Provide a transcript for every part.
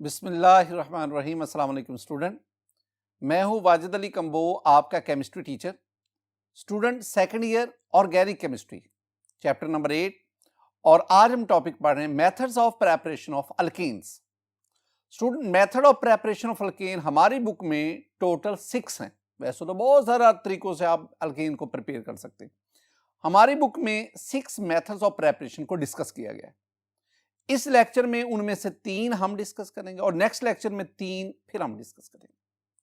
बिस्मिल्लाहिर्रहमानिर्रहीम। अस्सलाम वालेकुम स्टूडेंट, मैं हूं वाजिद अली कंबो, आपका chemistry teacher. Student, second year organic chemistry, chapter number 8, और आज हम टॉपिक पढ़ रहे हैं methods of preparation of alkanes. Student, method of preparation of alkane हमारी बुक में टोटल 6 हैं। वैसे तो बहुत सारा तरीकों से आप अल्केन को प्रिपेयर कर सकते हैं। हमारी बुक में 6 मेथड्स ऑफ प्रेपरेशन को डिस्कस किया गया है। इस लेक्चर में उनमें से 3 हम डिस्कस करेंगे और नेक्स्ट लेक्चर में 3 फिर हम डिस्कस करेंगे।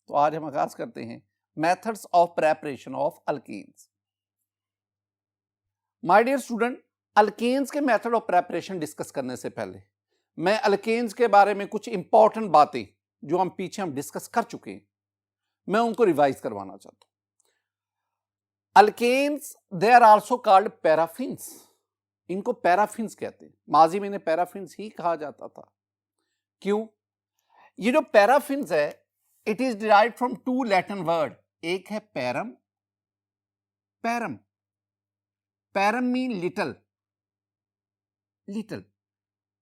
तो आज हम आगाज करते हैं methods of preparation of alkanes. My dear student, alkanes के मेथड ऑफ प्रेपरेशन डिस्कस करने से पहले मैं अल्केन्स के बारे में कुछ इंपॉर्टेंट बातें जो हम पीछे डिस्कस कर चुके हैं, मैं उनको रिवाइज करवाना चाहता हूं। Alkanes they are also called paraffins. इनको पैराफिन्स कहते हैं। माजी में इन्हें पैराफिन्स ही कहा जाता था। क्यों? ये जो पैराफिन्स है, it is derived from 2 Latin word. एक है param, param, param mean little, little,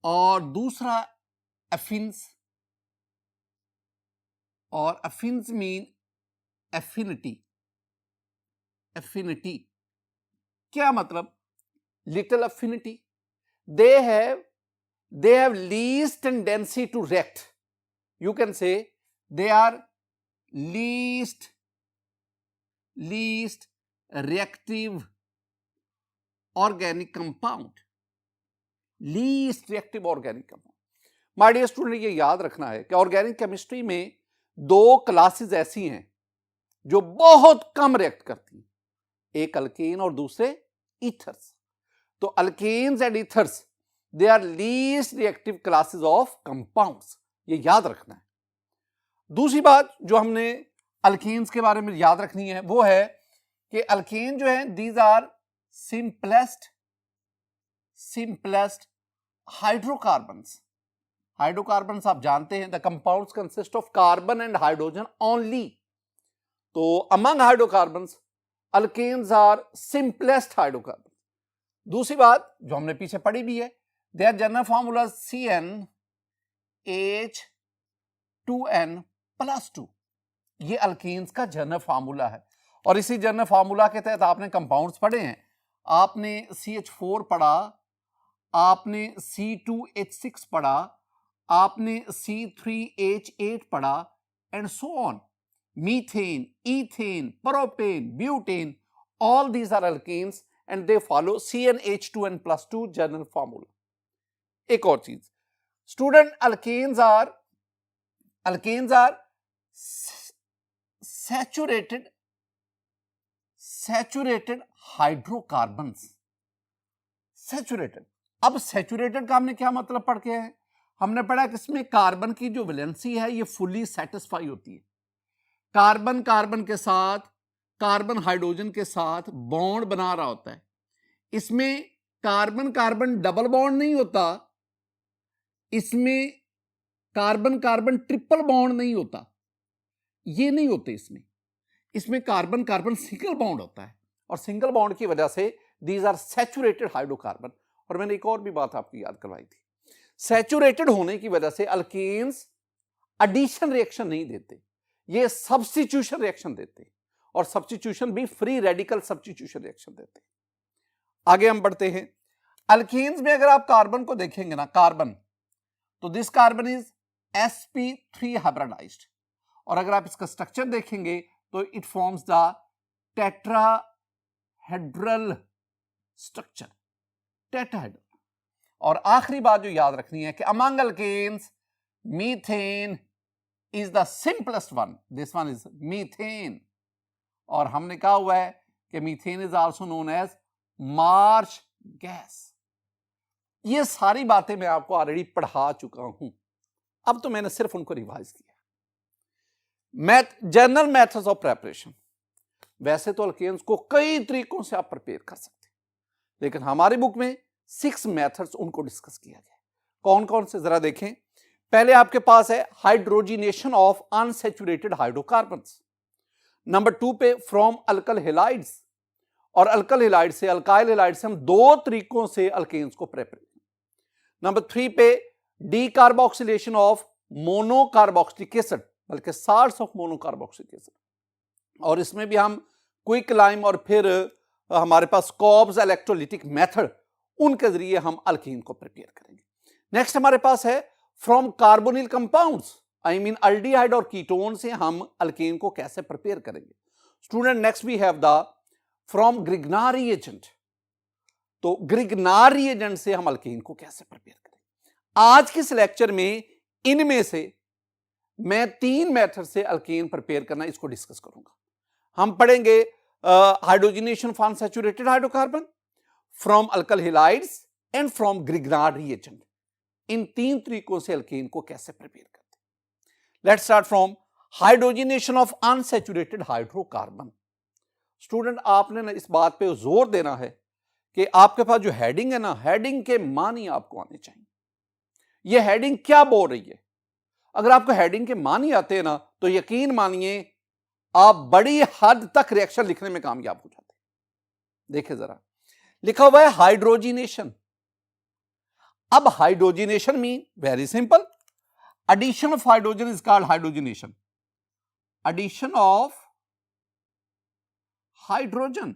और दूसरा एफिन्स, और एफिन्स मीन एफिनिटी, एफिनिटी। क्या मतलब? Little affinity, they have least tendency to react. You can say they are least reactive organic compound, least reactive organic compound. My dear student, ये याद रखना है कि ऑर्गेनिक केमिस्ट्री में 2 क्लासेस ऐसी हैं जो बहुत कम रिएक्ट करती हैं, एक अल्केन और दूसरे ईथर्स। तो alkanes and ethers they are least reactive classes of compounds, ये याद रखना है। दूसरी बात जो हमने अल्केन्स के बारे में याद रखनी है वो है कि अल्केन जो है, these are simplest hydrocarbons. Hydrocarbons आप जानते हैं, the compounds consist of carbon and hydrogen only. तो among hydrocarbons alkanes are simplest hydrocarbon. दूसरी बात जो हमने पीछे पढ़ी भी है, देयर जनरल फार्मूला CnH2n+2। ये अल्केन्स का जनरल फार्मूला है और इसी जनरल फार्मूला के तहत आपने कंपाउंड्स पढ़े हैं। आपने CH4 पढ़ा, आपने C2H6 पढ़ा, आपने C3H8 पढ़ा, and so on. Methane, ethane, propane, butane, all these are alkanes and they follow CnH2n+2 general formula. एक और चीज student, alkanes are saturated hydrocarbons. Saturated. अब सैचुरेटेड का हमने क्या मतलब पढ़ के है? हमने पढ़ा कि इसमें कार्बन की जो वैलेंसी है ये फुली सेटिस्फाई होती है। कार्बन कार्बन के साथ, कार्बन हाइड्रोजन के साथ बॉन्ड बना रहा होता है। इसमें कार्बन कार्बन डबल बॉन्ड नहीं होता, इसमें कार्बन कार्बन ट्रिपल बॉन्ड नहीं होता, ये नहीं होते। इसमें कार्बन कार्बन सिंगल बॉन्ड होता है और सिंगल बॉन्ड की वजह से दीज आर सैचुरेटेड हाइड्रोकार्बन। और मैंने एक और भी बात आपको याद करवाई थी, सैचुरेटेड होने की वजह से अल्केन्स एडिशन रिएक्शन नहीं देते, ये सब्स्टिट्यूशन रिएक्शन देते, और सब्स्टिट्यूशन भी फ्री रेडिकल सब्स्टिट्यूशन रिएक्शन देते। आगे हम बढ़ते हैं। अल्केन्स में अगर आप कार्बन को देखेंगे ना, कार्बन, तो this carbon is sp3 hybridised, और अगर आप इसका स्ट्रक्चर देखेंगे तो it forms the tetrahedral structure, tetrahedral. और आखिरी बात जो याद रखनी है कि among alkanes methane is the simplest one, this one is methane. और हमने कहा हुआ है कि methane is also known as marsh gas. ये सारी बातें मैं आपको ऑलरेडी पढ़ा चुका हूं, अब तो मैंने सिर्फ उनको रिवाइज किया। जनरल मेथड्स ऑफ प्रेपरेशन, वैसे तो अल्केन्स को कई तरीकों से आप प्रिपेयर कर सकते हैं, लेकिन हमारी बुक में 6 मेथड्स उनको डिस्कस किया गया। कौन कौन से जरा देखें। पहले आपके पास है hydrogenation of unsaturated hydrocarbons. Number 2 पे फ्रॉम अल्कल हेलाइड्स, और अल्कल हेलाइड से, अल्काइल हेलाइड से हम 2 तरीकों से अल्केन्स को प्रेपरेट। नंबर 3 पे डीकार्बोक्सिलेशन ऑफ मोनोकार्बोक्सिलिक एसिड, बल्कि साल्ट्स ऑफ मोनोकार्बोक्सिलिक एसिड। और इसमें भी हम क्विक लाइम और फिर हमारे पास कॉब्स इलेक्ट्रोलिटिक मेथड, उनके जरिए हम अल्कीन को प्रिपेयर करेंगे। नेक्स्ट हमारे पास है from carbonyl compounds, I mean aldehyde और कीटोन से हम अल्कीन को कैसे प्रिपेयर करेंगे। Student next we have the from Grignard reagent, तो ग्रिग्नार रिएजेंट से हम अल्कीन को कैसे प्रिपेयर करेंगे। आज के इस लेक्चर में इनमें से मैं 3 मेथड से अल्कीन प्रिपेयर करना इसको डिस्कस करूंगा। हम पढ़ेंगे hydrogenation from saturated hydrocarbon, from alkyl halides and from Grignard reagent. इन 3 तरीकों से अल्कीन को कैसे प्रिपेयर करते हैं। Let's start from hydrogenation of unsaturated hydrocarbon. Student आपने ना इस बात पे जोर देना है कि आपके पास जो हेडिंग है ना, हेडिंग के मानी आपको आने चाहिए। ये हेडिंग क्या बोल रही है, अगर आपको हेडिंग के मानी आते हैं ना, तो यकीन मानिए आप बड़ी हद तक रिएक्शन लिखने में कामयाब हो जाते हैं। देखिए जरा, लिखा हुआ है हाइड्रोजिनेशन। अब hydrogenation mean very simple, addition of hydrogen is called hydrogenation. Addition of hydrogen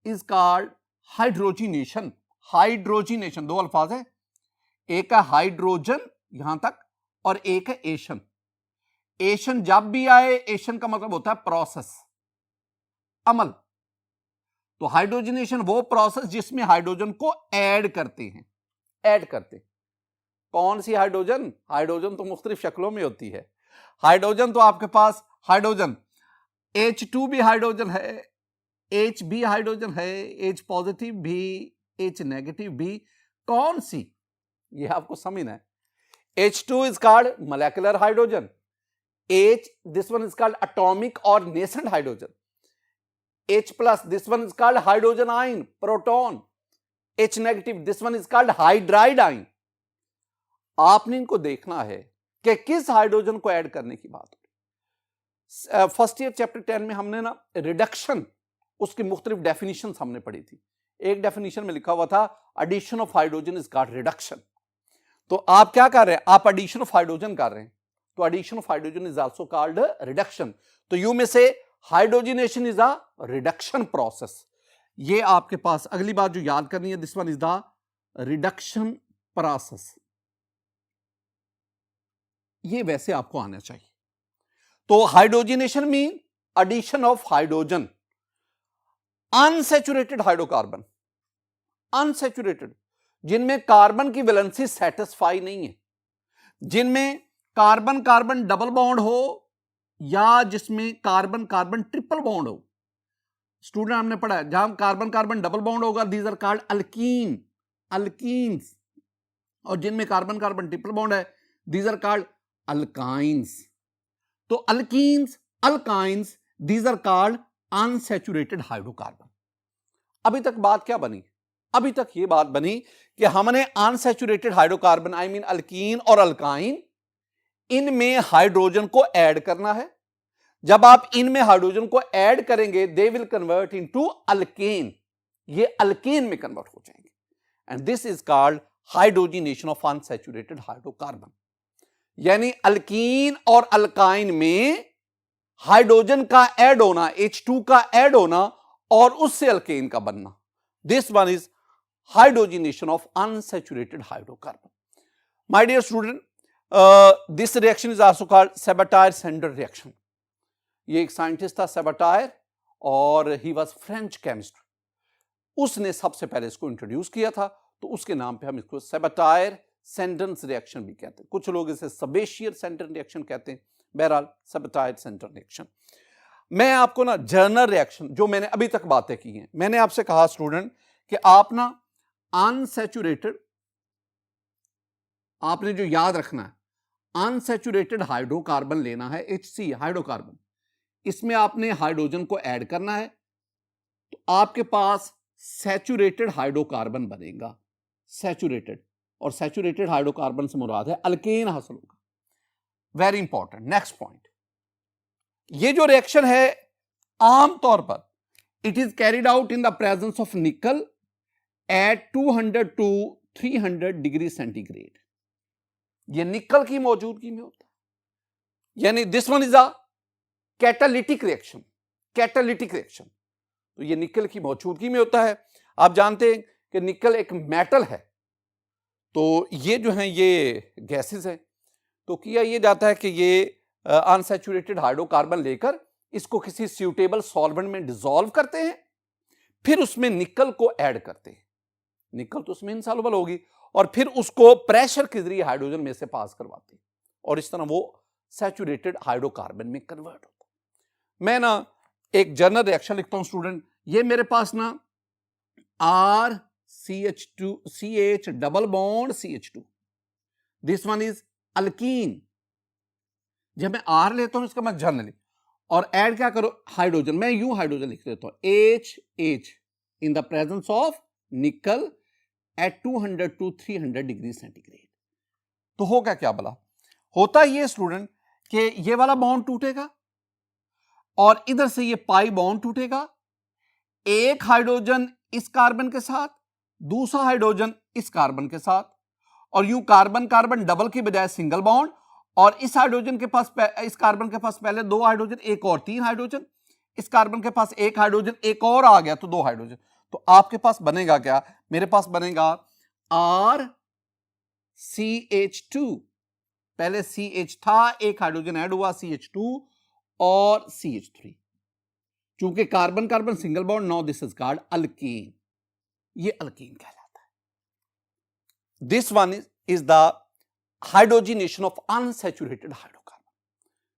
is called hydrogenation. Hydrogenation 2 अल्फाज है, एक है हाइड्रोजन यहां तक और एक है एशन। एशन जब भी आए, एशन का मतलब होता है प्रोसेस, अमल। तो हाइड्रोजनेशन वो प्रोसेस जिसमें हाइड्रोजन को ऐड करते हैं, ऐड करते। कौन सी हाइड्रोजन? हाइड्रोजन तो मुख्तलिफ शक्लों में होती है। हाइड्रोजन तो आपके पास हाइड्रोजन H2 भी हाइड्रोजन है, H भी हाइड्रोजन है, H पॉजिटिव भी, H नेगेटिव भी। कौन सी, ये आपको समझना है। H2 is called molecular hydrogen, H this one is called atomic और nascent hydrogen, H plus this one is called hydrogen ion proton, H negative this one is called hydride ion. आपने इनको देखना है कि किस हाइड्रोजन को add करने की बात हो। फर्स्ट ईयर चैप्टर 10 में हमने ना रिडक्शन, उसकी मुख्तलिफ डेफिनेशन हमने पढ़ी थी। एक डेफिनेशन में लिखा हुआ था addition of hydrogen is called reduction. तो आप क्या कर रहे हैं, आप एडिशन ऑफ हाइड्रोजन कर रहे हैं, तो addition of hydrogen is also called reduction. तो यू में से hydrogenation is a reduction process. ये आपके पास अगली बात जो याद करनी है, this one is the reduction process. ये वैसे आपको आना चाहिए। तो hydrogenation mean addition of hydrogen, unsaturated hydrocarbon, unsaturated जिनमें कार्बन की वैलेंसी सेटिस्फाई नहीं है, जिनमें कार्बन कार्बन डबल बॉन्ड हो या जिसमें कार्बन कार्बन ट्रिपल बॉन्ड हो। स्टूडेंट हमने पढ़ा है जहां कार्बन कार्बन डबल बॉन्ड होगा these are called alkene, alkenes, और जिनमें कार्बन कार्बन ट्रिपल बॉन्ड है दीज आर कॉल्ड अल्काइंस। तो alkenes, alkynes, these are called unsaturated hydrocarbon. अभी तक बात क्या बनी? अभी तक ये बात बनी कि हमने unsaturated hydrocarbon I mean alkyne और अल्काइन, इनमें हाइड्रोजन को ऐड करना है। जब आप इनमें हाइड्रोजन को ऐड करेंगे they will convert into alkane, ये अल्केन में कन्वर्ट हो जाएंगे, and this is called hydrogenation of unsaturated hydrocarbon. यानी अल्कीन और अल्काइन में हाइड्रोजन का ऐड होना, H2 का ऐड होना और उससे अल्केन का बनना, this one is hydrogenation of unsaturated hydrocarbon. My dear student, this reaction is also called Sabatier Senderens reaction. ये एक साइंटिस्ट था सेबाटायर, और ही वाज फ्रेंच केमिस्ट। उसने सबसे पहले इसको इंट्रोड्यूस किया था, तो उसके नाम पे हम इसको सेबाटायर सेंडन रिएक्शन भी कहते हैं। कुछ लोग इसे सेबेशियर सेंडन रिएक्शन कहते हैं। बहरहाल सेबाटायर सेंडन रिएक्शन। मैं आपको ना जर्नल रिएक्शन जो मैंने अभी तक बातें की हैं, मैंने आपसे कहा स्टूडेंट कि आप ना अनसैचुरेटेड, आपने जो याद रखना है, अनसैचुरेटेड हाइड्रोकार्बन लेना है, HC हाइड्रोकार्बन, इसमें आपने हाइड्रोजन को ऐड करना है, तो आपके पास सैचुरेटेड हाइड्रोकार्बन बनेगा, सैचुरेटेड, और सैचुरेटेड हाइड्रोकार्बन से मुराद है अल्केन हासिल होगा। Very important. नेक्स्ट पॉइंट, ये जो रिएक्शन है आमतौर पर it is carried out in the presence of nickel at 200 to 300 degree centigrade. ये निकल की मौजूदगी में होता है। यानी this one is a catalytic reaction, catalytic reaction, तो ये निकल की मौजूदगी में होता है। आप जानते हैं कि निकल एक मेटल है, तो ये जो है ये गैसेस है, तो किया ये जाता है कि ये अनसैचुरेटेड हाइड्रोकार्बन लेकर इसको किसी सूटेबल सॉल्वेंट में डिसॉल्व करते हैं, फिर उसमें निकल को ऐड करते हैं, निकल तो उसमें इनसॉल्युबल होगी, और फिर उसको प्रेशर के जरिए हाइड्रोजन में से पास करवाते हैं, और इस तरह वो सैचुरेटेड हाइड्रोकार्बन में कन्वर्ट होता है। मैं ना एक जनरल रिएक्शन लिखता हूं स्टूडेंट, ये मेरे पास ना RCH2 CH double bond CH2, this one is alkyne. जब मैं R लेता हूं इसका मैं जनरली, और ऐड क्या करो हाइड्रोजन, मैं यूं हाइड्रोजन लिख देता हूं HH in the presence of nickel at 200 to 300 degree centigrade. तो होगा क्या भला, होता ये स्टूडेंट कि ये वाला बॉन्ड टूटेगा और इधर से ये पाई बॉन्ड टूटेगा, एक हाइड्रोजन इस कार्बन के साथ, दूसरा हाइड्रोजन इस कार्बन के साथ, और यूं कार्बन कार्बन डबल की बजाय सिंगल बॉन्ड, और इस हाइड्रोजन के पास, इस कार्बन के पास पहले 2 हाइड्रोजन, एक और 3 हाइड्रोजन, इस कार्बन के पास 1 हाइड्रोजन, एक और आ गया तो 2 हाइड्रोजन। तो आपके पास बनेगा क्या, मेरे पास बनेगा RCH2, पहले CH था, एक हाइड्रोजन ऐड हुआ CH2 और CH3, चूंकि carbon carbon single bond, now this is called alkyne, ये अल्कीन कहलाता है। This one is the hydrogenation of unsaturated hydrocarbon.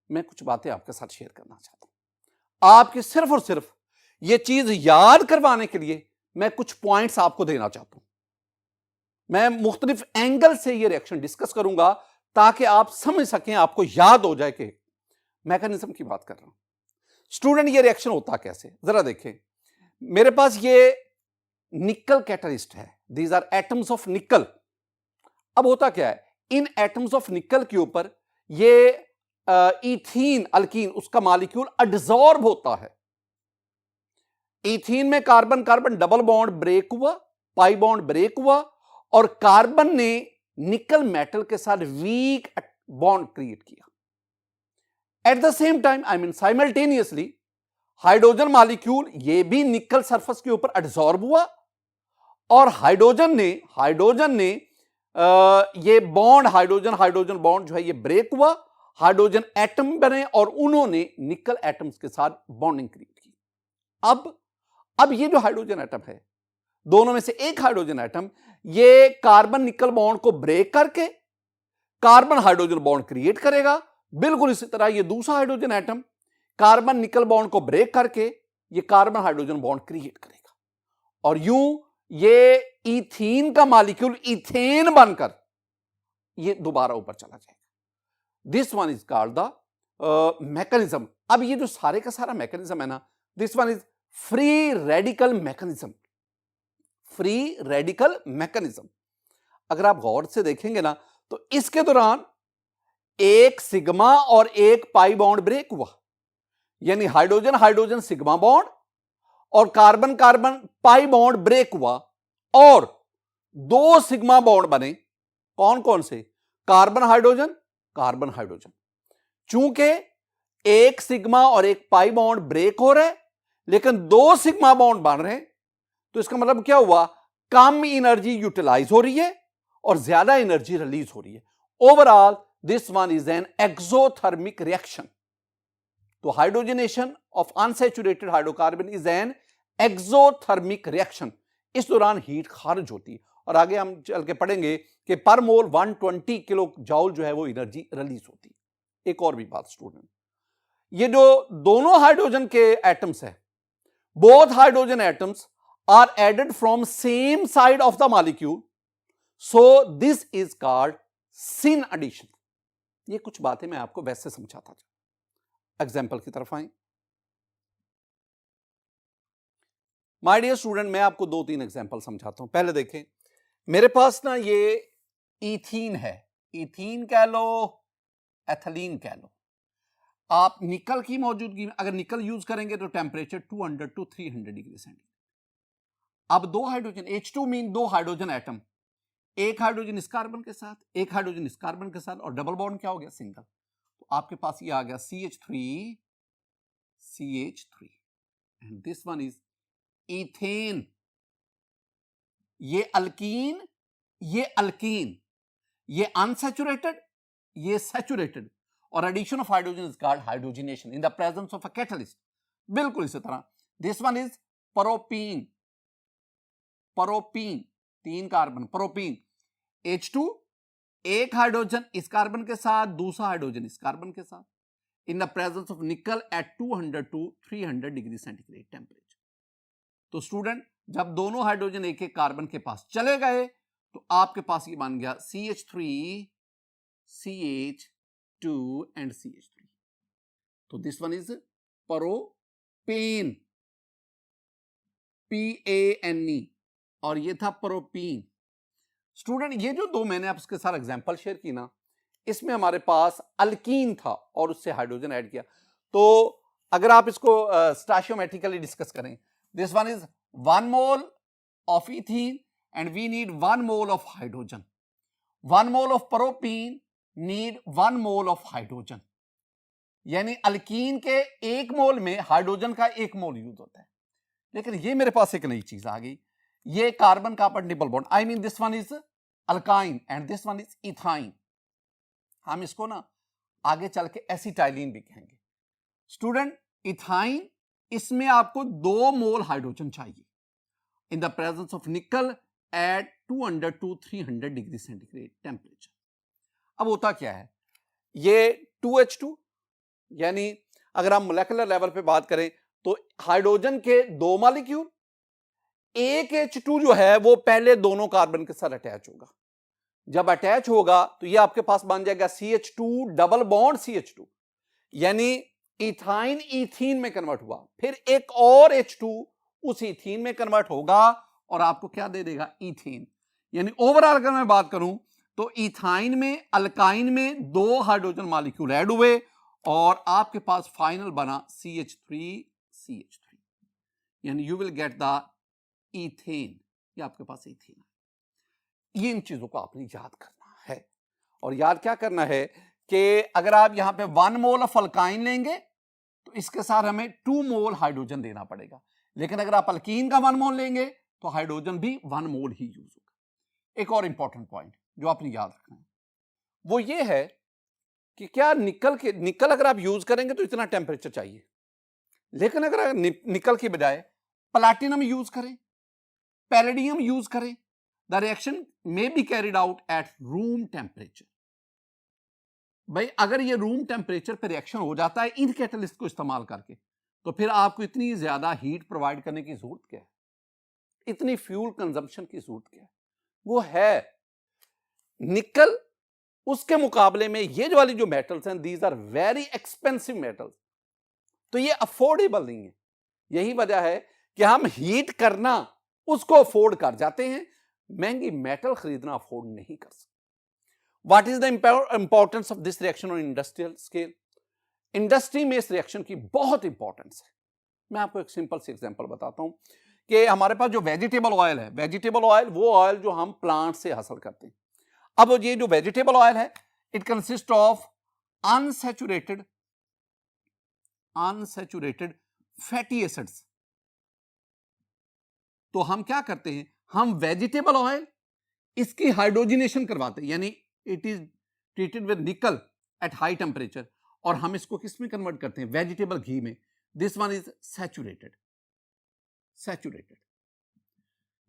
मैं कुछ बातें आपके साथ शेयर करना चाहता हूं, आपके सिर्फ और सिर्फ ये चीज याद करवाने के लिए मैं कुछ पॉइंट्स आपको देना चाहता हूं। मैं मुख्तलिफ एंगल से ये रिएक्शन डिस्कस करूंगा ताकि आप समझ सकें, आपको याद हो जाए कि मैकेनिज्म की बात कर रहा हूं। स्टूडेंट ये रिएक्शन होता कैसे, जरा देखें, मेरे पास ये निकल कैटलिस्ट है, दीज आर एटम्स ऑफ निकल। अब होता क्या है, इन एटम्स ऑफ निकल के ऊपर ये इथीन अल्कीन, उसका मॉलिक्यूल एडसॉर्ब होता है। इथीन में carbon carbon double bond break हुआ, पाई बॉन्ड ब्रेक हुआ, और कार्बन ने निकल मेटल के साथ वीक बॉन्ड क्रिएट किया। At the same time, I mean simultaneously, hydrogen molecule ये भी निकल सरफेस के ऊपर एडसॉर्ब हुआ, और हाइड्रोजन ने ये बॉन्ड, हाइड्रोजन हाइड्रोजन बॉन्ड जो है ये ब्रेक हुआ, हाइड्रोजन एटम बने, और उन्होंने निकल एटम्स के साथ बॉन्डिंग क्रिएट की। अब ये जो हाइड्रोजन एटम है, दोनों में से एक हाइड्रोजन एटम ये कार्बन निकल बॉन्ड को ब्रेक करके कार्बन हाइड्रोजन बॉन्ड क्रिएट करेगा। बिल्कुल इसी तरह ये दूसरा हाइड्रोजन एटम कार्बन निकल बॉन्ड को ब्रेक करके ये कार्बन हाइड्रोजन बॉन्ड क्रिएट करेगा, और यूं ये इथीन का मॉलिक्यूल इथेन बनकर ये दोबारा ऊपर चला जाएगा। This one is called the mechanism. अब ये जो सारे का सारा मैकेनिज्म है ना, this one is free radical mechanism, free radical mechanism. अगर आप गौर से देखेंगे ना, तो इसके दौरान एक सिग्मा और एक पाई बॉन्ड ब्रेक हुआ, यानी हाइड्रोजन हाइड्रोजन सिग्मा बॉन्ड और carbon carbon pi bond break हुआ, और 2 सिग्मा बॉन्ड बने। कौन कौन से, कार्बन हाइड्रोजन कार्बन हाइड्रोजन। चूंकि एक सिग्मा और एक पाई बॉन्ड ब्रेक हो रहे लेकिन 2 सिग्मा बॉन्ड बन रहे हैं, तो इसका मतलब क्या हुआ, कम एनर्जी यूटिलाइज हो रही है और ज्यादा एनर्जी रिलीज हो रही है। Overall this one is an exothermic reaction. तो hydrogenation of unsaturated hydrocarbon is an exothermic reaction. इस दौरान हीट खारिज होती है, और आगे हम चल के पढ़ेंगे कि पर मोल 120 किलो जूल जो है वो एनर्जी रिलीज होती है। एक और भी बात स्टूडेंट, ये जो दोनों हाइड्रोजन के एटम्स है, both hydrogen atoms are added from same side of the molecule, so this is called syn addition. ये कुछ बातें मैं आपको वैसे समझाता था। एग्जाम्पल की तरफ आए। माय डियर स्टूडेंट, मैं आपको 2-3 एग्जाम्पल समझाता हूं। पहले देखें, मेरे पास ना ये इथीन है, इथीन कह लो, एथिलीन कह लो। आप निकल की मौजूदगी में अगर निकल यूज करेंगे तो टेम्परेचर 200 to 300 डिग्री सेंटीग्रेड। अब 2 hydrogen, H2 mean 2 hydrogen atom, एक हाइड्रोजन इस कार्बन के साथ, एक हाइड्रोजन इस कार्बन के साथ, और डबल बॉन्ड क्या हो गया, सिंगल। तो आपके पास ये आ गया CH3 CH3 and this one is ethane. ये अल्कीन, ये अल्कीन, ये अनसैचुरेटेड, ये सैचुरेटेड, और addition of hydrogen is called hydrogenation in the presence of a catalyst. बिल्कुल इसी तरह this one is propene, propene 3 carbon, propene H2, एक hydrogen इस कार्बन के साथ, दूसरा हाइड्रोजन इस कार्बन के साथ, in the presence of nickel at 200 to 300 degree centigrade temperature. तो स्टूडेंट जब दोनों हाइड्रोजन एक एक कार्बन के पास चले गए तो आपके पास ये बन गया CH3 CH2 एंड CH3। तो this one is propane, PANE, और ये था प्रोपीन। स्टूडेंट ये जो दो मैंने आपके साथ एग्जांपल शेयर की ना, इसमें हमारे पास अल्कीन था और उससे हाइड्रोजन ऐड किया। तो अगर आप इसको स्टैचियोमेट्रिकली डिस्कस करें, this one is 1 mole of ethene and we need 1 mole of hydrogen. 1 mole of propene need 1 mole of hydrogen, यानी अल्कीन के 1 मोल में हाइड्रोजन का 1 मोल यूज होता है। लेकिन ये मेरे पास एक नई चीज आ गई, ये carbon carbon triple bond, I mean this one is alkyne and this one is ethyne. हम इसको ना आगे चल के एसिटाइलिन भी कहेंगे। स्टूडेंट इथाइन, इसमें आपको 2 मोल हाइड्रोजन चाहिए in the presence of nickel at 200 to 300 degree centigrade temperature. अब होता क्या है, ये 2H2, यानी अगर हम मोलेकुलर लेवल पे बात करें तो हाइड्रोजन के 2 मॉलिक्यूल, एक H2 जो है वो पहले दोनों कार्बन के साथ अटैच होगा। जब अटैच होगा तो ये आपके पास बन जाएगा CH2 डबल बॉन्ड CH2, यानी इथाइन इथीन में कन्वर्ट हुआ, फिर एक और H2 उस इथीन में कन्वर्ट होगा और आपको क्या दे देगा, इथेन। यानी ओवरऑल अगर मैं बात करूं तो इथाइन में, अल्काइन में 2 हाइड्रोजन मॉलिक्यूल ऐड हुए और आपके पास फाइनल बना CH3 CH3, यानी you will get the ethane. ये आपके पास इथेन है। ये इन चीजों को आपने याद करना है, और याद क्या करना है कि अगर आप यहां पे 1 मोल ऑफ अल्काइन लेंगे तो इसके साथ हमें 2 मोल हाइड्रोजन देना पड़ेगा, लेकिन अगर आप अल्कीन का 1 मोल लेंगे तो हाइड्रोजन भी 1 मोल ही यूज होगा। एक और इंपॉर्टेंट पॉइंट जो आपने याद रखना है वो ये है कि क्या निकल अगर आप यूज करेंगे तो इतना टेम्परेचर चाहिए, लेकिन अगर निकल की बजाय प्लैटिनम यूज करें, पैलेडियम यूज करें, the reaction may be carried out at room temperature. भाई अगर ये रूम टेम्परेचर पर रिएक्शन हो जाता है इन कैटलिस्ट को इस्तेमाल करके, तो फिर आपको इतनी ज्यादा हीट प्रोवाइड करने की जरूरत क्या है, इतनी फ्यूल कंजम्पशन की जरूरत क्या है, वो है निकल। उसके मुकाबले में ये जो वाली जो मेटल्स हैं, these are very expensive metals, तो ये अफोर्डेबल नहीं है। यही वजह है कि हम हीट करना उसको अफोर्ड कर जाते हैं, महंगी मेटल खरीदना अफोर्ड नहीं कर सकते। What is the importance of this reaction on industrial scale? Industry में इस रिएक्शन की बहुत इंपॉर्टेंस है। मैं आपको एक सिंपल सी एग्जांपल बताता हूं कि हमारे पास जो वेजिटेबल ऑयल है, वेजिटेबल ऑयल वो ऑयल जो हम प्लांट से हासिल करते हैं। अब ये जो वेजिटेबल ऑयल है, it consist of unsaturated fatty acids. तो हम क्या करते हैं, हम वेजिटेबल ऑयल इसकी हाइड्रोजनेशन करवाते हैं, यानी इट इज ट्रीटेड विद निकल एट हाई टेम्परेचर, और हम इसको किस में कन्वर्ट करते हैं, वेजिटेबल घी में। This one is saturated.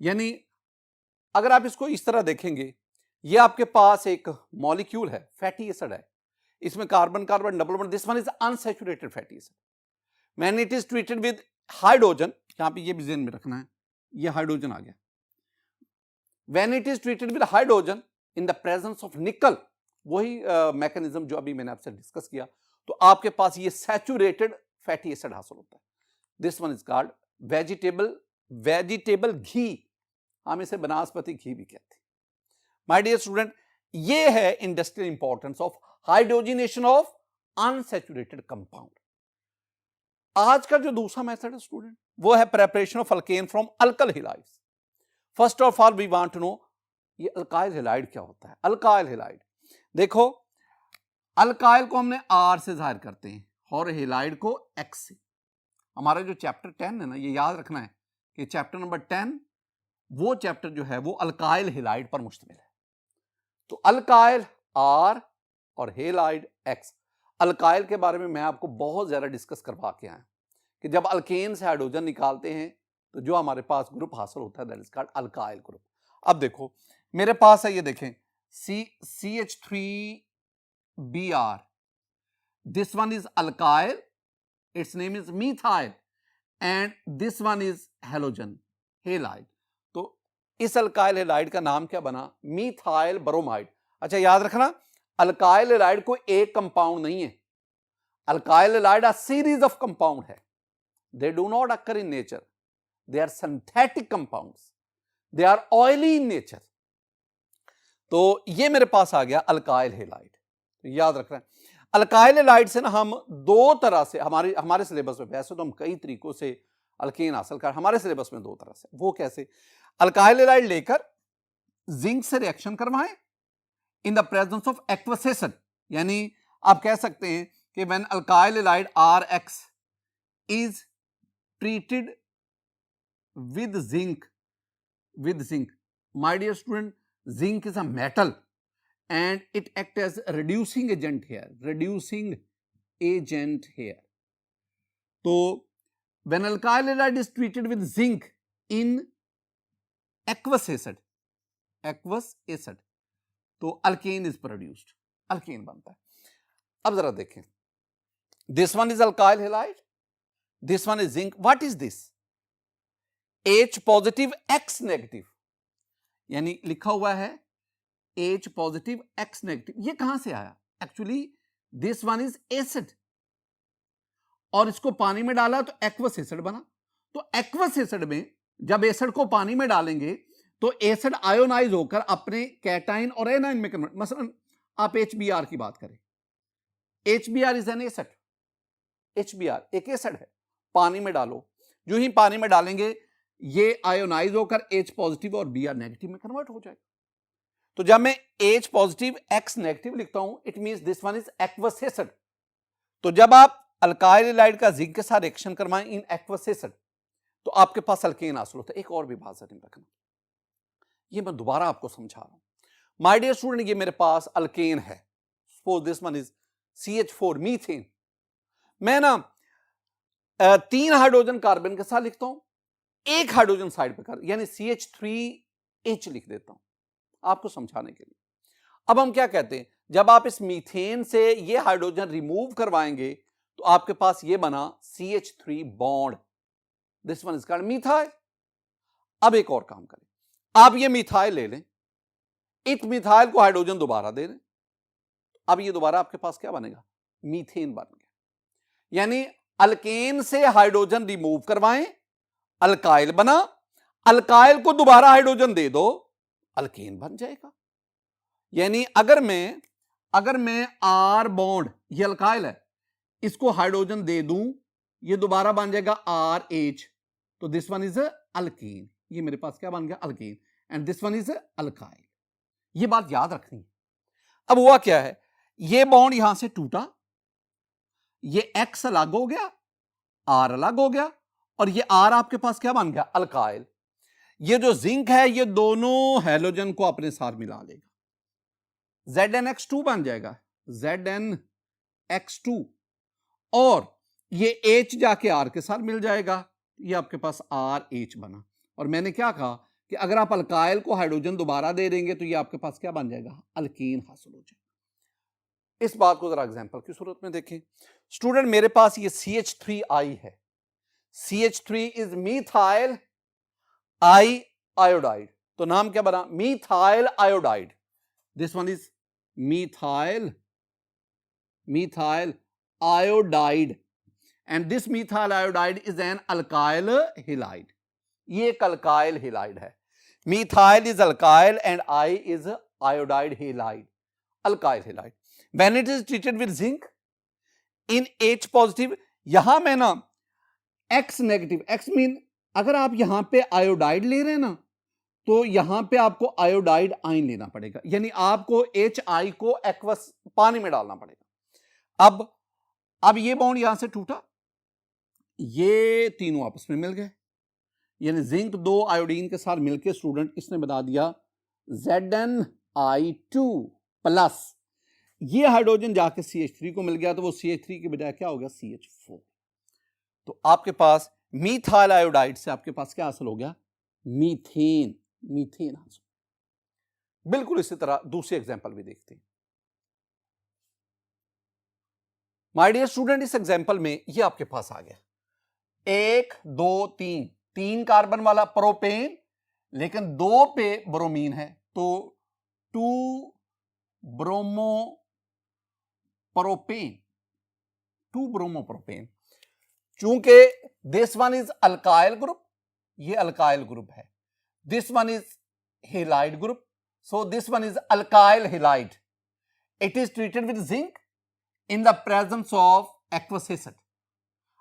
यानी अगर आप इसको इस तरह देखेंगे, ये आपके पास एक मॉलिक्यूल है, फैटी एसिड है, इसमें carbon carbon double bond, this one is unsaturated fatty acid. When it is treated with hydrogen, यहां पे ये भी ध्यान में रखना है, ये हाइड्रोजन आ गया। When it is treated with hydrogen in the presence of निकल, वही मैकेनिज्म जो अभी मैंने आपसे डिस्कस किया, तो आपके पास ये सैचुरेटेड फैटी एसिड हासिल होता है। This one is called vegetable ghee, हम इसे बनास्पति घी भी कहते हैं। माय डियर स्टूडेंट, ये है industrial importance of hydrogenation of unsaturated compound. आज का जो दूसरा मेथड है स्टूडेंट, वो है preparation of alkane from alkyl halides. First of all we want to know ये अल्काइल हैलाइड क्या होता है? अल्काइल हैलाइड देखो, अल्काइल को हमने R से जाहिर करते हैं और हैलाइड को X से। हमारा जो चैप्टर 10 है ना, ये याद रखना है कि चैप्टर नंबर 10 वो चैप्टर जो है वो अल्काइल हैलाइड पर मुश्तमिल है। तो अल्काइल R और हैलाइड X। अल्काइल के बारे में मैं आपको बहुत ज्यादा डिस्कस करवा के आया कि जब अल्केन से हाइड्रोजन निकालते हैं तो जो हमारे पास ग्रुप हासिल होता है that is called alkyl group. अब देखो मेरे पास है, ये देखें CH3Br, this one is alkyl, its name is methyl, and this one is halogen halide। तो इस अल्काइल हैलाइड का नाम क्या बना? Methyl bromide. अच्छा याद रखना, अल्काइल हैलाइड को एक कंपाउंड नहीं है, alkyl halide a series of compound है। They do not occur in nature, they are synthetic compounds, they are oily in nature. तो ये मेरे पास आ गया अल्काइल हैलाइड। तो याद रखना, अल्काइल हैलाइड से ना हम दो तरह से हमारे सिलेबस में, वैसे तो हम कई तरीकों से अल्केन हासिल कर, हमारे सिलेबस में दो तरह से। वो कैसे? अल्काइल हैलाइड लेकर जिंक से रिएक्शन करवाएं in the presence of aqueous acid, यानी आप कह सकते हैं कि when alkyl halide RX is treated with zinc, my dear student, zinc is a metal and it acts as a reducing agent here, so when alkyl halide is treated with zinc in aqueous acid तो alkane is produced, alkane बनता है। अब जरा देखें, this one is alkyl halide, this one is zinc। what is this? H positive X negative, यानी लिखा हुआ है H पॉजिटिव X नेगेटिव। ये कहां से आया? Actually this one is acid और इसको पानी में डाला तो एक्वस एसिड बना। तो एक्वस एसिड में जब एसिड को पानी में डालेंगे तो एसिड आयोनाइज होकर अपने कैटाइन और एनाइन में कन्वर्ट। मसलन आप HBr की बात करें, HBr is an acid, HBr एक एसिड है, पानी में डालो, जो ही पानी में डालेंगे ये आयोनाइज होकर H पॉजिटिव और Br नेगेटिव में कन्वर्ट हो जाएगा। तो जब मैं H पॉजिटिव X नेगेटिव लिखता हूं, it means this one is aqueous acid. तो जब आप अल्काइल हैलाइड का जिंक के साथ रिएक्शन करवाएं इन एक्वस एसिड तो आपके पास अल्केन हासिल होता है। एक और भी बात ध्यान रखना, ये मैं दोबारा आपको समझा रहा हूं। माय डियर स्टूडेंट, ये मेरे पास अल्केन है, suppose this one is CH4 methane. मैं ना 3 हाइड्रोजन कार्बन के साथ लिखता हूं, एक हाइड्रोजन साइड पे कर, यानी CH3H लिख देता हूं आपको समझाने के लिए। अब हम क्या कहते हैं, जब आप इस मीथेन से ये हाइड्रोजन रिमूव करवाएंगे तो आपके पास ये बना CH3 bond, this one is called methyl. अब एक और काम करें, आप ये मिथाइल ले लें, इस मिथाइल को हाइड्रोजन दोबारा दे दें, अब ये दोबारा आपके पास क्या बनेगा? मीथेन बन गया। यानी अल्केन से हाइड्रोजन रिमूव करवाएं, अल्काइल बना, अल्काइल को दोबारा हाइड्रोजन दे दो, अल्केन बन जाएगा। यानी अगर मैं R बॉन्ड, ये अल्काइल है, इसको हाइड्रोजन दे दूं, ये दोबारा बन जाएगा RH, तो दिस वन इज अल्केन। ये मेरे पास क्या बन गया? Alkane. And this one is alkyl. ये बात याद रखनी है। अब हुआ क्या है, ये बॉन्ड यहां से टूटा, ये X अलग हो गया, R अलग हो गया, और ये R आपके पास क्या बन गया? अल्काइल। ये जो जिंक है ये दोनों हैलोजन को अपने साथ मिला लेगा, ZnX2 बन जाएगा, ZnX2, और ये H जाके R के साथ मिल जाएगा, ये आपके पास RH बना। और मैंने क्या कहा कि अगर आप अल्काइल को हाइड्रोजन दोबारा दे देंगे तो ये आपके पास क्या बन जाएगा? अल्कीन हासिल हो जाएगा। इस बात को जरा एग्जांपल की सूरत में देखें। स्टूडेंट, मेरे पास ये CH3I है, CH3 is methyl I iodide, तो नाम क्या बना? Methyl iodide. This one is methyl iodide, and this methyl iodide is an alkyl halide. ये एक अल्काइल हैलाइड है। Methyl is alkyl and I is iodide halide, alkyl halide. When it is treated with zinc in H positive, यहां में ना X negative, X mean अगर आप यहां पे आयोडाइड ले रहे हैं ना तो यहां पे आपको आयोडाइड आयन लेना पड़ेगा, यानी आपको HI को एक्वस पानी में डालना पड़ेगा। अब ये बॉन्ड यहां से टूटा, ये तीनों आपस में मिल गए, यानी जिंक 2 आयोडीन के साथ मिलकर स्टूडेंट इसने बता दिया ZnI2 प्लस, ये हाइड्रोजन जाके CH3 को मिल गया, तो वो CH3 की बजाय क्या हो गया CH4। तो आपके पास मीथाइल आयोडाइड से आपके पास क्या हासिल हो गया, मीथेन, मीथेन हासिल। बिल्कुल इसी तरह दूसरी एग्जांपल भी देखते हैं। माय डियर स्टूडेंट, इस एग्जांपल में ये आपके पास आ गया 1 2 3 3 कार्बन वाला प्रोपेन, लेकिन 2 पे ब्रोमीन है, तो 2 ब्रोमो प्रोपेन, 2 ब्रोमो प्रोपेन। चूंकि this one is alkyl group, ये अल्काइल ग्रुप है, this one is halide group, so this one is alkyl halide, it is treated with zinc in the presence of aqueous acid.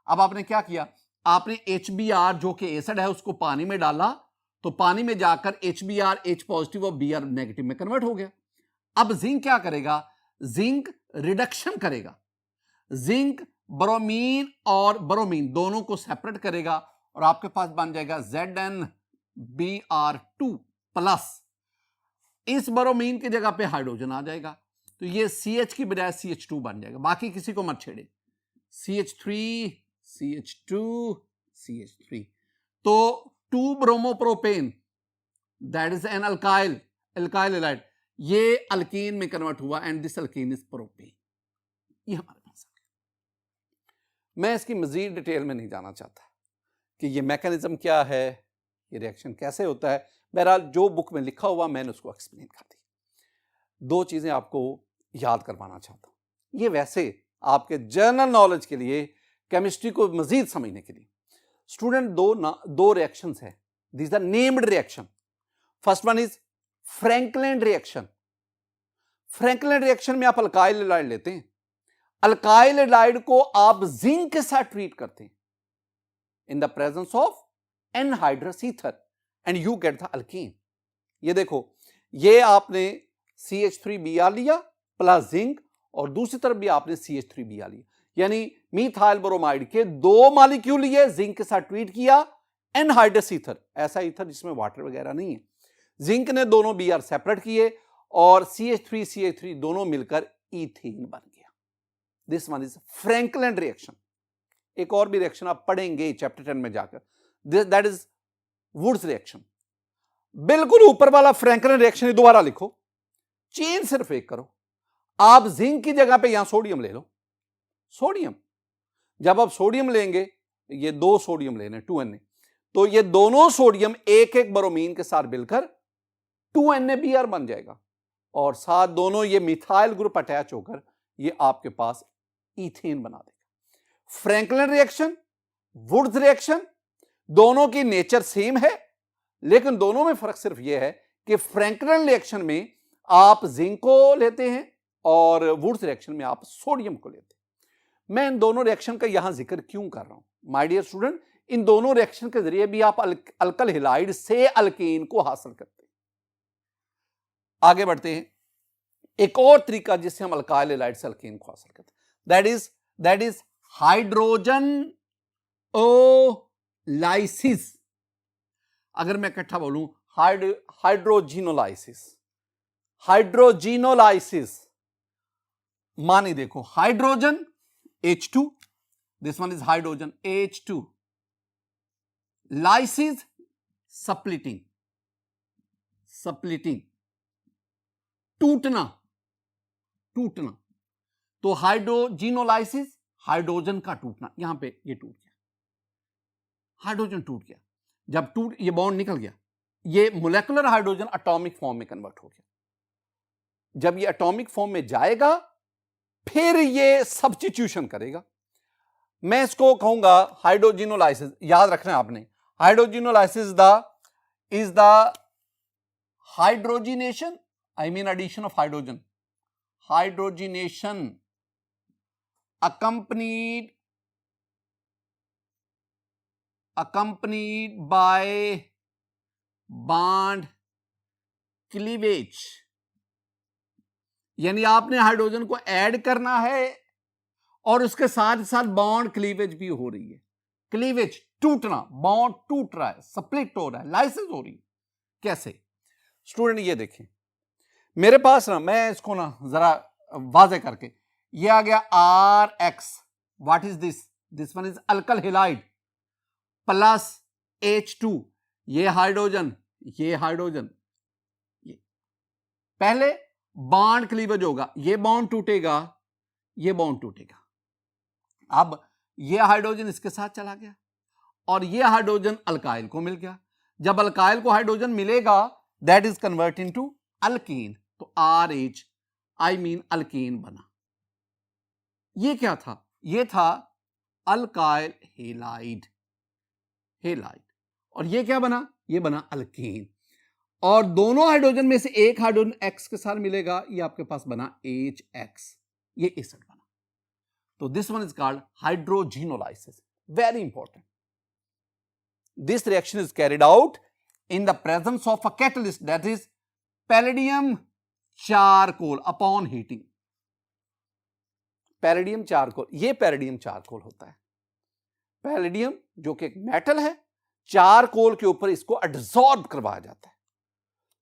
अब आपने क्या किया, आपने HBr जो कि एसिड है उसको पानी में डाला, तो पानी में जाकर HBr H पॉजिटिव और Br नेगेटिव में कन्वर्ट हो गया। अब जिंक क्या करेगा, जिंक रिडक्शन करेगा, जिंक ब्रोमीन और ब्रोमीन दोनों को सेपरेट करेगा और आपके पास बन जाएगा ZnBr2 प्लस, इस ब्रोमीन की जगह पे हाइड्रोजन आ जाएगा, तो ये CH की बजाय CH2 बन जाएगा। बाकी किसी को मत छेड़े, CH3 CH2 CH3, तो 2 bromopropane that is an alkyl halide, ये अल्कीन में कन्वर्ट हुआ and this alkene is propane. ये हमारे पास आ गया। मैं इसकी मजीद डिटेल में नहीं जाना चाहता कि ये मैकेनिज्म क्या है, ये रिएक्शन कैसे होता है। बहरहाल जो बुक में लिखा हुआ मैंने उसको एक्सप्लेन कर दिया। 2 चीजें आपको याद करवाना चाहता हूं, ये वैसे आपके जनरल नॉलेज के लिए, केमिस्ट्री को मजीद समझने के लिए। स्टूडेंट दो रिएक्शंस है, these are named reaction. First one is Franklin reaction. Franklin reaction में आप अल्काइल हैलाइड लेते हैं, अल्काइल हैलाइड को आप जिंक के साथ ट्रीट करते हैं इन the presence of anhydrous ether and you get the alkyne. ये देखो, ये आपने CH3Br लिया प्लस जिंक, और दूसरी तरफ भी आपने CH3Br लिया, यानी मीथाइल ब्रोमाइड के 2 मॉलिक्यूल लिए, जिंक के साथ ट्रीट किया, एनहाइड्रस ईथर, ऐसा ईथर जिसमें वाटर वगैरह नहीं है, जिंक ने दोनों Br सेपरेट किए और CH3 दोनों मिलकर ईथेन बन गया। This one is Franklin reaction. एक और भी रिएक्शन आप पढ़ेंगे चैप्टर 10 में जाकर, दैट इज वुड्स रिएक्शन। बिल्कुल ऊपर वाला फ्रैंकलिन रिएक्शन दोबारा लिखो, चेन सिर्फ एक करो, आप जिंक की जगह पे यहां सोडियम ले लो, सोडियम, जब आप सोडियम लेंगे, ये 2 सोडियम लेने 2Na, तो ये दोनों सोडियम एक एक ब्रोमीन के साथ मिलकर 2NaBr बन जाएगा और साथ दोनों ये मिथाइल ग्रुप अटैच होकर ये आपके पास ईथेन बना देगा। फ्रैंकलिन रिएक्शन, वुड्स रिएक्शन, दोनों की नेचर सेम है, लेकिन दोनों में फर्क सिर्फ यह है कि फ्रैंकलिन रिएक्शन में आप जिंक को लेते हैं और वुड्स रिएक्शन में आप सोडियम को लेते हैं। मैं इन दोनों रिएक्शन का यहां जिक्र क्यों कर रहा हूं माय डियर स्टूडेंट, इन दोनों रिएक्शन के जरिए भी आप अल्कल हैलाइड से अल्कीन को हासिल करते हैं। आगे बढ़ते हैं, एक और तरीका जिससे हम अल्काइल हैलाइड से अल्कीन को हासिल करते हैं, दैट इज हाइड्रोजन ओलाइसिस। अगर मैं इकट्ठा बोलूं, हाइड्रोजिनोलाइसिस, हाइड्रोजिनोलाइसिस मानी देखो, hydrogen H2, this one is hydrogen H2, lysis splitting, splitting टूटना, टूटना, तो हाइड्रोजिनोलाइसिस हाइड्रोजन का टूटना, यहां पे ये टूट गया, हाइड्रोजन टूट गया, जब ये बॉन्ड निकल गया, ये मोलेकुलर हाइड्रोजन एटॉमिक फॉर्म में कन्वर्ट हो गया। जब ये एटॉमिक फॉर्म में जाएगा फिर ये सब्स्टिट्यूशन करेगा, मैं इसको कहूंगा हाइड्रोजिनोलाइसिस। याद रखना है आपने, hydrogenolysis is the hydrogenation, I mean addition of hydrogen, hydrogenation accompanied by bond cleavage, यानी आपने हाइड्रोजन को ऐड करना है और उसके साथ साथ बॉन्ड क्लीवेज भी हो रही है। क्लीवेज टूटना, बॉन्ड टूट रहा है, स्प्लिट हो रहा है, लाइसिस हो रही है। कैसे स्टूडेंट, ये देखें मेरे पास ना, मैं इसको ना जरा वाजे करके, ये आ गया RX, what is this one is alkali halide plus H2, ये हाइड्रोजन, ये हाइड्रोजन, ये पहले बॉन्ड क्लीवेज होगा, ये बॉन्ड टूटेगा, ये बॉन्ड टूटेगा। अब ये हाइड्रोजन इसके साथ चला गया और ये हाइड्रोजन अल्काइल को मिल गया। जब अल्काइल को हाइड्रोजन मिलेगा that is convert into alkyne, तो RH आई मीन अल्कीन बना। ये क्या था? ये था अल्काइल हैलाइड, हैलाइड, और ये क्या बना? ये बना अल्कीन। और दोनों हाइड्रोजन में से एक हाइड्रोजन X के साथ मिलेगा, ये आपके पास बना HX, ये एसिड बना। तो this one is called hydrogenolysis, very important. This reaction is carried out in the presence of a catalyst, that is palladium charcoal upon heating. Palladium charcoal, ये पैलेडियम चारकोल होता है। पैलेडियम जो कि एक metal है, charcoal के ऊपर इसको एडसॉर्ब करवाया जाता है,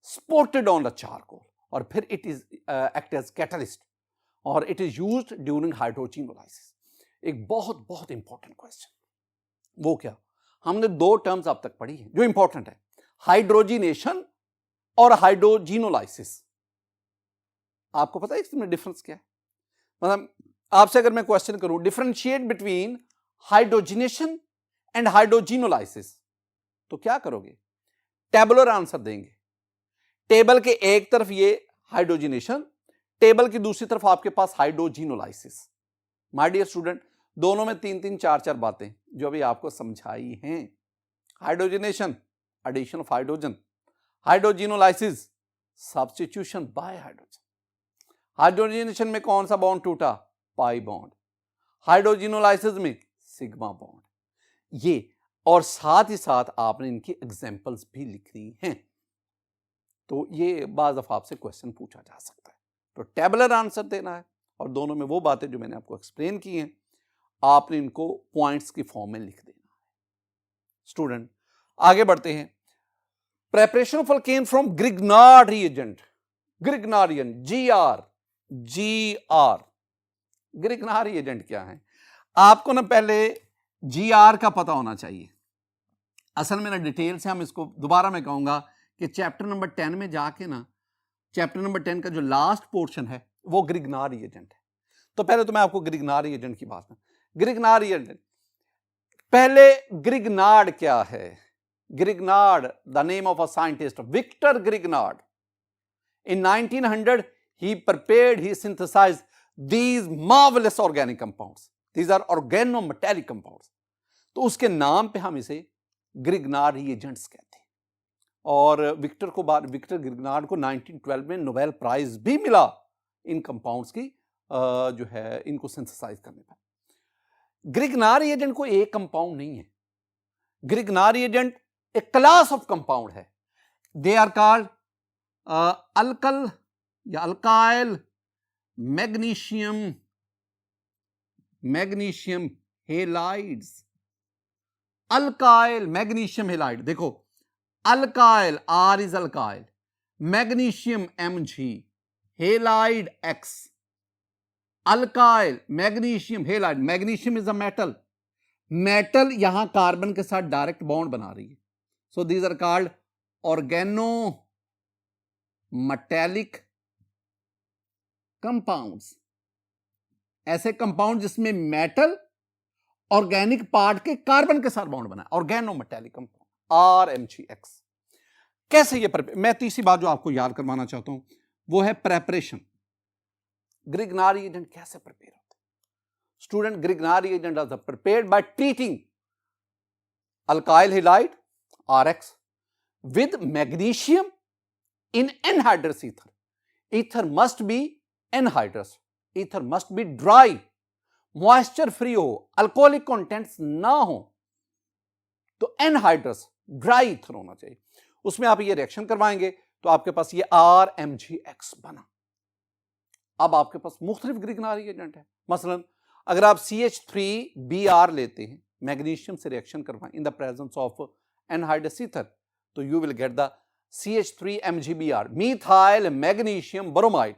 स्पोर्टेड ऑन द चारकोल, और फिर it is act as catalyst और it is used during hydrogenolysis. एक बहुत बहुत इंपॉर्टेंट क्वेश्चन, वो क्या? हमने दो टर्म्स अब तक पढ़ी है जो इंपॉर्टेंट है, हाइड्रोजिनेशन और हाइड्रोजिनोलाइसिस। आपको पता है इसमें डिफरेंस क्या है? मतलब आपसे अगर मैं क्वेश्चन करूं डिफरेंशिएट बिटवीन हाइड्रोजिनेशन एंड हाइड्रोजिनोलाइसिस, तो क्या करोगे? टेबुलर आंसर देंगे। टेबल के एक तरफ ये हाइड्रोजिनेशन, टेबल की दूसरी तरफ आपके पास हाइड्रोजिनोलाइसिस। माय डियर स्टूडेंट, दोनों में तीन तीन चार चार बातें जो अभी आपको समझाई हैं। Hydrogenation, addition of hydrogen, hydrogenolysis, substitution by hydrogen. Hydrogenation में कौन सा बॉन्ड टूटा? Pi bond. हाइड्रोजिनोलाइसिस में सिग्मा बॉन्ड। ये और साथ ही साथ आपने इनकी एग्जांपल्स भी लिखनी हैं, तो ये बाज़ दफा आपसे क्वेश्चन पूछा जा सकता है। तो टेबुलर आंसर देना है और दोनों में वो बातें जो मैंने आपको एक्सप्लेन की हैं आपने इनको पॉइंट्स की फॉर्म में लिख देना है। स्टूडेंट आगे बढ़ते हैं। Preparation of alkane from Grignard reagent, Grignardian, GR। Grignard reagent क्या है? आपको ना पहले GR का पता होना चाहिए। असल में ना डिटेल से हम इसको दोबारा मैं कहूंगा कि चैप्टर नंबर 10 में जाके ना, चैप्टर नंबर 10 का जो लास्ट पोर्शन है वो ग्रिग्नार्ड रिएजेंट है। तो पहले तो मैं आपको ग्रिग्नार्ड रिएजेंट की बात, ग्रिग्नार्ड रिएजेंट, पहले ग्रिग्नार्ड क्या है? Grignard, the name of a scientist, Victor Grignard. In 1900, he prepared, he synthesized these marvelous organic compounds. These are organometallic compounds. तो उसके नाम पे हम इसे ग्रिग्नार्ड रिएजेंट्स कहते हैं। और विक्टर ग्रिग्नार्ड को 1912 में नोबेल प्राइज भी मिला इन कंपाउंड्स की जो है इनको सिंथेसाइज करने पर। ग्रिग्नार्ड रिएजेंट को एक कंपाउंड नहीं है, ग्रिग्नार्ड रिएजेंट एक क्लास ऑफ कंपाउंड है। दे आर कॉल्ड अल्कल या alkyl magnesium halides. Alkyl magnesium halide, देखो alkyl R is alkyl, magnesium Mg, halide X। Alkyl magnesium halide, magnesium is a metal, metal यहां carbon के साथ direct bond बना रही है। So these are called organometallic compounds। ऐसे compound जिसमें metal organic part के कार्बन के साथ बॉन्ड बना है, ऑर्गेनोमेटालिक कंपाउंड RMgX। कैसे ये मैं तीसरी बात जो आपको याद करवाना चाहता हूं वो है प्रेपरेशन। ग्रिग्नार्ड रिएजेंट कैसे प्रिपेयर होता है? Student, Grignard reagent are prepared by treating alkyl halide RX with magnesium in anhydrous ether. Ether must be anhydrous, ether must be dry, moisture free हो, alcoholic contents ना हो, तो anhydrous dry ether होना चाहिए। उसमें आप ये रिएक्शन करवाएंगे तो आपके पास ये RMgX बना। अब आपके पास मुख्तलिफ ग्रिगनारी एजेंट है। मसलन अगर आप CH3Br लेते हैं, मैग्नीशियम से रिएक्शन करवाएं in the presence of anhydrous ether, तो you will get the CH3MgBr, methyl magnesium bromide.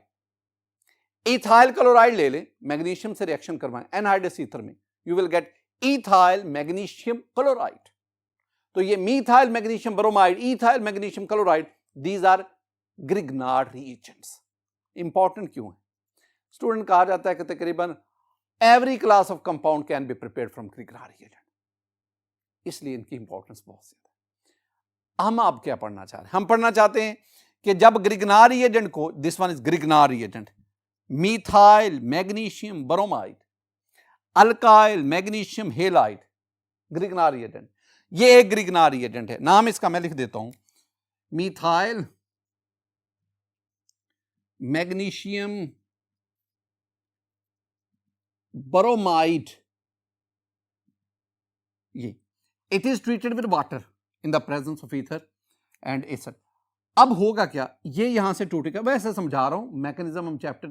Ethyl chloride ले लें, मैग्नीशियम से रिएक्शन करवाएं एनहाइड्रस ईथर में, you will get ethyl magnesium chloride. तो ये methyl magnesium bromide, ethyl magnesium chloride, these are Grignard reagents. Important क्यों है? Student, कहा जाता है कि तकरीबन every class of compound can be prepared from Grignard reagent, इसलिए इनकी इंपॉर्टेंस बहुत ज्यादा। हम अब क्या पढ़ना चाह रहे हैं? हम पढ़ना चाहते हैं कि जब ग्रिग्नार्ड रिएजेंट को, this one is Grignard reagent, methyl magnesium bromide, alkyl magnesium halide, Grignard reagent. ये एक ग्रिग्नार्ड रिएजेंट है, नाम इसका मैं लिख देता हूं, मीथाइल मैग्नीशियम ब्रोमाइड। ये it is treated with water in the presence of ether and acid. अब होगा क्या, ये यहां से टूटेगा। वैसे समझा रहा हूं, मैकेनिज्म हम चैप्टर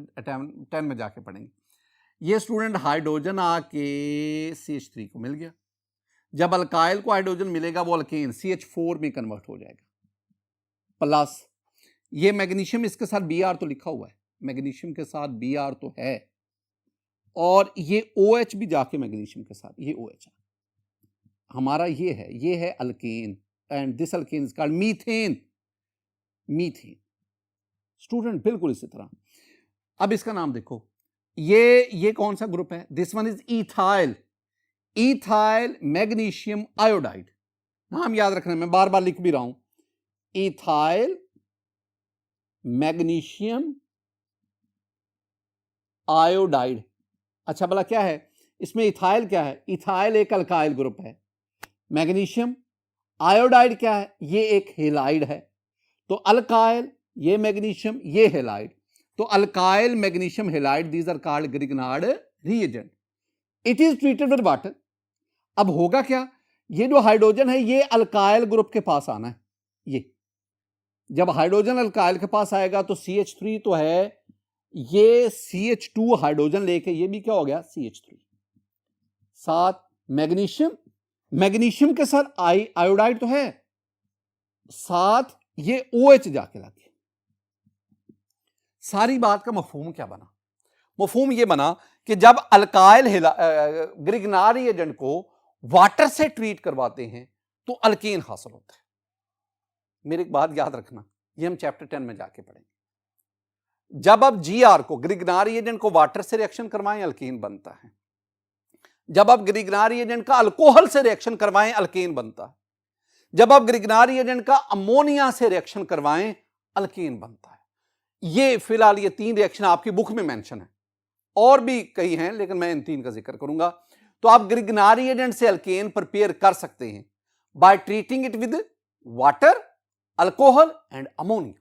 10 में जाके पढ़ेंगे। ये स्टूडेंट हाइड्रोजन आके CH3 को मिल गया। जब अल्काइल को हाइड्रोजन मिलेगा वो अल्केन CH4 में कन्वर्ट हो जाएगा, प्लस ये मैग्नीशियम, इसके साथ Br तो लिखा हुआ है, मैग्नीशियम के साथ Br तो है, और ये OH भी जाके मैग्नीशियम के साथ, ये OH है हमारा, ये है alkane, and this alkane is called methane. Methane student बिल्कुल इसी तरह। अब इसका नाम देखो, ये कौन सा ग्रुप है? This one is ethyl, ethyl magnesium iodide. नाम याद रखना, मैं बार बार लिख भी रहा हूं, इथाइल मैग्नीशियम आयोडाइड। अच्छा भला क्या है इसमें? इथाइल क्या है? इथाइल एक अल्काइल ग्रुप है। मैग्नीशियम आयोडाइड क्या है? ये एक हेलाइड है। तो अल्काइल, ये मैग्नीशियम, ये हेलाइड, तो alkyl magnesium halide, these are called Grignard reagent. It is treated with water. अब होगा क्या, ये जो हाइड्रोजन है ये अल्काइल ग्रुप के पास आना है। ये जब हाइड्रोजन अल्काइल के पास आएगा तो CH3 तो है, ये CH2 हाइड्रोजन लेके, ये भी क्या हो गया CH3, साथ मैग्नीशियम, मैग्नीशियम के साथ आयोडाइड तो है, साथ ये OH जाके लगे। सारी बात का मफहूम क्या बना? मफहूम ये बना कि जब अल्काइल ग्रिग्नार्ड रिएजेंट को वाटर से ट्रीट करवाते हैं तो अल्केन हासिल होता है। मेरी एक बात याद रखना, ये हम चैप्टर 10 में जाके पढ़ेंगे। जब आप GR को, ग्रिग्नार्ड रिएजेंट को वाटर से रिएक्शन करवाएं, अल्केन बनता है। जब आप ग्रिग्नार्ड रिएजेंट का अल्कोहल से रिएक्शन करवाएं, अल्केन बनता है। जब आप ग्रिग्नार्ड रिएजेंट का अमोनिया से रिएक्शन करवाएं, अल्केन बनता है। ये फिलहाल ये 3 रिएक्शन आपकी बुक में मेंशन है, और भी कई हैं लेकिन मैं इन 3 का जिक्र करूंगा। तो आप ग्रिग्नार्ड रिएजेंट से अल्केन प्रिपेयर कर सकते हैं by treating it with water, alcohol and ammonia.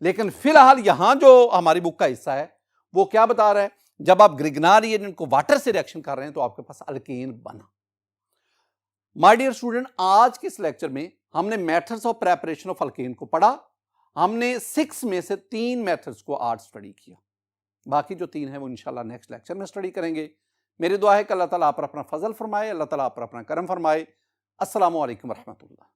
लेकिन फिलहाल यहां जो हमारी बुक का हिस्सा है वो क्या बता रहा है, जब आप ग्रिग्नार्ड रिएजेंट को वाटर से रिएक्शन कर रहे हैं तो आपके पास अल्केन बना। माय डियर स्टूडेंट, आज के इस लेक्चर में हमने methods of preparation of alkane को पढ़ा। हमने 6 में से 3 मेथड्स को आज स्टडी किया, बाकी जो 3 है वो इंशाल्लाह नेक्स्ट लेक्चर में स्टडी करेंगे। मेरी दुआ है कि अल्लाह ताला आप पर अपना फजल फरमाए, अल्लाह ताला आप पर अपना करम फरमाए। अस्सलामु अलैकुम रहमतुल्लाह।